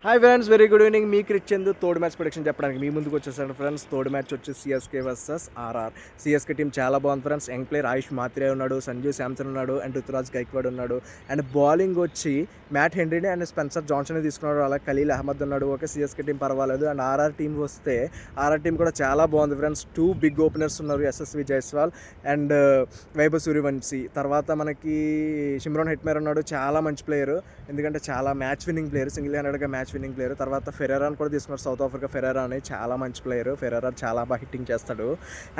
Hi friends, very good evening. మీ cricket third match prediction చెప్పడానికి మీ ముందుకు వచ్చేసాను ఫ్రెండ్స్. థర్డ్ మ్యాచ్ వచ్చి CSK versus RR. CSK team చాలా బాగుంది ఫ్రెండ్స్. యంగ్ ప్లేయర్ ఆయుష్ మాత్రే ఉన్నాడు, సంజు శాంసన్ ఉన్నాడు, అండ్ రుతురాజ్ గైక్వాడ్ ఉన్నాడు. అండ్ బౌలింగ్ వచ్చి మ్యాట్ హెన్రీని అండ్ స్పెన్సర్ జాన్సన్ తీసుకున్నాడు. అలాగే ఖలీల్ అహ్మద్ ఉన్నాడు. ఓకే, సిఎస్కే టీం పర్వాలేదు. అండ్ ఆర్ఆర్ టీం వస్తే ఆర్ఆర్ టీం కూడా చాలా బాగుంది ఫ్రెండ్స్. 2 బిగ్ ఓపెనర్స్ ఉన్నారు, ఎస్ఎస్వి జైస్వాల్ అండ్ వైభవ్ సూర్యవంశీ. తర్వాత మనకి షిమ్రాన్ హెట్మేర్ ఉన్నాడు, చాలా మంచి ప్లేయర్, ఎందుకంటే చాలా మ్యాచ్ విన్నింగ్ ప్లేయర్, సింగిల్ హ్యాండెడ్గా మ్యాచ్ విన్నింగ్ ప్లేయర్. తర్వాత ఫెరెరాని కూడా తీసుకున్నారు, సౌత్ ఆఫ్రికా ఫెరెరా అని, చాలా మంచి ప్లేయర్. ఫెరెరా చాలా బాగా హిట్టింగ్ చేస్తాడు.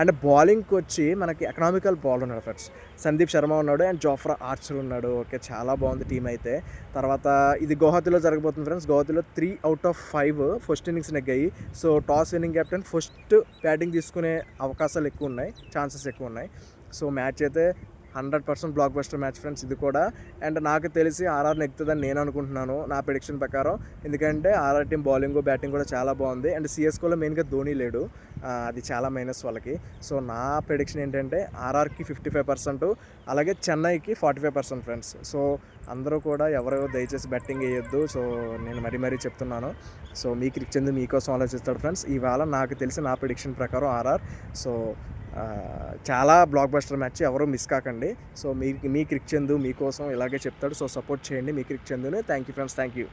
అండ్ బౌలింగ్కి వచ్చి మనకి ఎకనామికల్ బాల్ ఉన్నాడు ఫ్రెండ్స్. సందీప్ శర్మ ఉన్నాడు అండ్ జోఫ్రా ఆర్చర్ ఉన్నాడు. ఓకే, చాలా బాగుంది టీం అయితే. తర్వాత ఇది గౌహతిలో జరగబోతుంది ఫ్రెండ్స్. గౌహతిలో 3 out of 5 ఫస్ట్ ఇన్నింగ్స్ నెగ్గాయి. So toss winning captain first batting తీసుకునే అవకాశాలు ఎక్కువ ఉన్నాయి, ఛాన్సెస్ ఎక్కువ ఉన్నాయి. సో మ్యాచ్ అయితే 100% బ్లాక్ బస్టర్ మ్యాచ్ ఫ్రెండ్స్ ఇది కూడా. అండ్ నాకు తెలిసి ఆర్ఆర్ నెగ్గుతుందని నేను అనుకుంటున్నాను నా ప్రెడిక్షన్ ప్రకారం. ఎందుకంటే ఆర్ఆర్ టీం బౌలింగ్ బ్యాటింగ్ కూడా చాలా బాగుంది. అండ్ సిఎస్కోలో మెయిన్గా ధోని లేడు, అది చాలా మైనస్ వాళ్ళకి. సో నా ప్రెడిక్షన్ ఏంటంటే ఆర్ఆర్కి 55%, అలాగే చెన్నైకి 45% ఫ్రెండ్స్. సో అందరూ కూడా ఎవరో దయచేసి బెట్టింగ్ వేయొద్దు. సో నేను మరీ చెప్తున్నాను. సో మీ క్రికెట్ మీకోసం ఆలోచిస్తాడు ఫ్రెండ్స్. ఇవాళ నాకు తెలిసి నా ప్రెడిక్షన్ ప్రకారం ఆర్ఆర్. సో చాలా బ్లాక్ బస్టర్ మ్యాచ్, ఎవరు మిస్ కాకండి. సో మీ క్రికెట్ మీకోసం ఇలాగే చెప్తాడు. సో సపోర్ట్ చేయండి మీ cricket. Thank you friends, thank you.